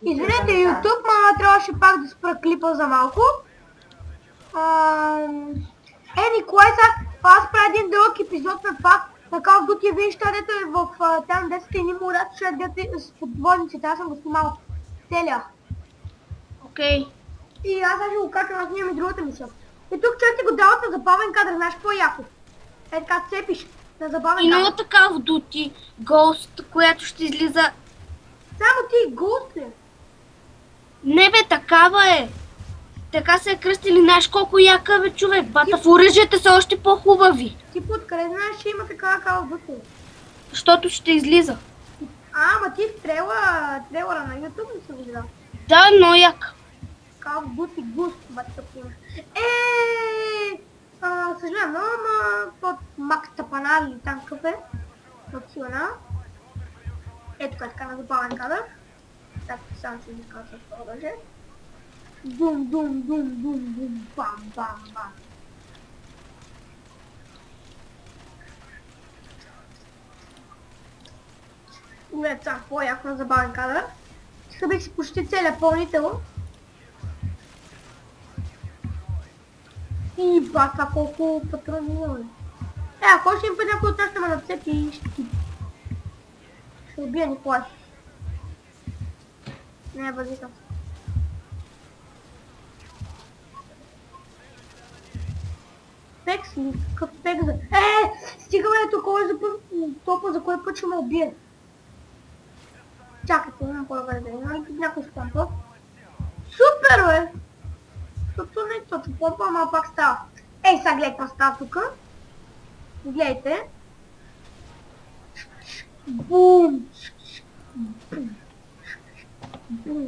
Извинете, YouTube, ма трябваше пак да спра клипа за малко. Николай, аз правя един дълъг епизод на това, на Call of Duty, виж, дето е в там, дето сте ни морят, дето с подводниците, аз съм го снимал целия. Окей. И аз ще го качвам, аз нямам и другата мисъл. И тук човек ти го дават на забавен кадър, знаеш какво е яко? Е така цепиш на забавен И кадър. много така в Dути, Ghost, която ще излиза. Само ти гост ли? Не бе, такава е. Така се е кръстили, знаеш колко яка бе човек. Бата в оръжията са още по-хубави. Ти откъде знаеш, че има такава Call of Duty? Защото ще излиза. Ама ти в трейлера на YouTube не си го гледал. Да, но як. Call of Duty Ghost, бати тук има. Съжалявам много, ама под Max Тапанар или там какъв е. От Силана. Ето е така на забавен кадър. Так, само ще ви кажа с това дълже. Бум, бум, бум, бум, бум, бам, бам, бам. Гледайте сега, по-яко на забавен кадър. Скъбих си почти целия пълнител. И ба, това колко патрони има. Ако ще им път някой от нас ще ме нацепи и ще убия Николай. Не е базикам. Пекс ли? Какъв пек за... Стигаме ето кой за топа, за кой път ще ме убие. Чакайте, имам по-добре да има някой спампа. Супер, бе! Защото не е точно помпа, ама пак става. Ей, сега гледай какво става тука. Гледайте. Бум!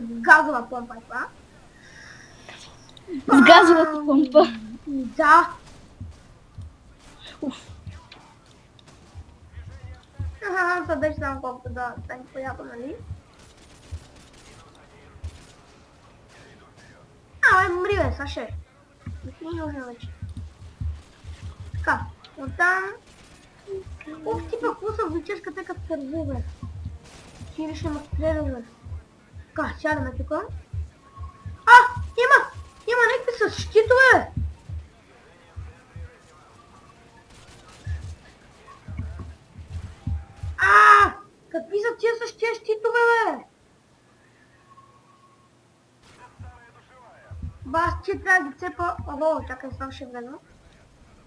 Газова помпа е това. С газовата помпа. Да. Сега беше само колкото да стане пояко, нали? Мри бе, сега ще. Не е нужно вече. Така, оттам... Уф, ти пък какво са вличешката като тързи, бе? Ти ли ще ме стреля, бе? Така, сядаме тук. Има някакви с щитове! Какви са тия с тия щитове, бе? Бас, че трябва да цепа... Ого, чакай, само ще гледам.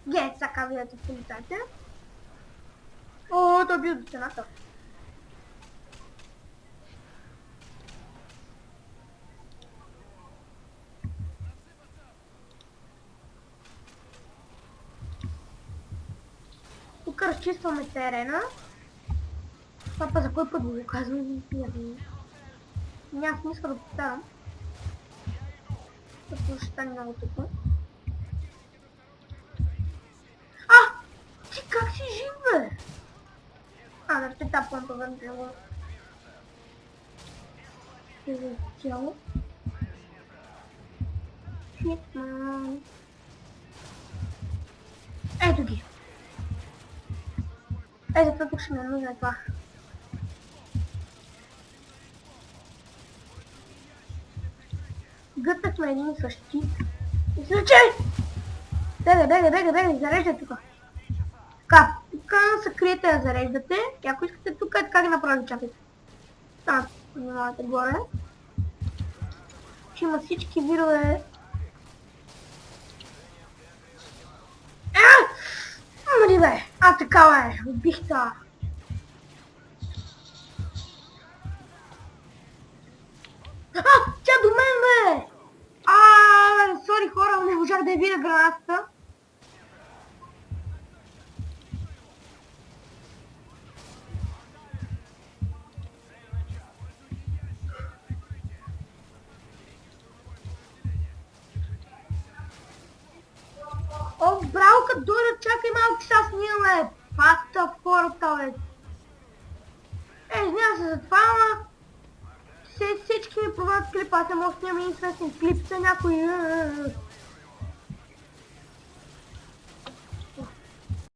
Гей, сега видите полицайите. Той бил до стената. Тук разчистваме терена. Папа, за кой път го казвам? Няма смисъл да повтарям. Защото ще стане много тъпо. Ти как си жив, бе? Да ще тази помпа върнете го. Цяло. Хитман. Ето ги. Ето тук ще ми е нужно това. Гътнахме един и същи. Излечай! Бегай, зареждай тук. Така, тук се криете да зареждате. И ако искате тук, така ги направи, чакайте. Там, внимавате горе. Ще има всички видове. Мри бе! Такава е! Убих това! Тя до мен, бе! Сори хора, не можах да я видя гранатата. Браво, като дойдат, чакай малко, сега снимаме. Пата в хората, бе. Извинявам се за това, ама... Всички ми провалят клипа, аз не мога да снимам интересен клип, са някой...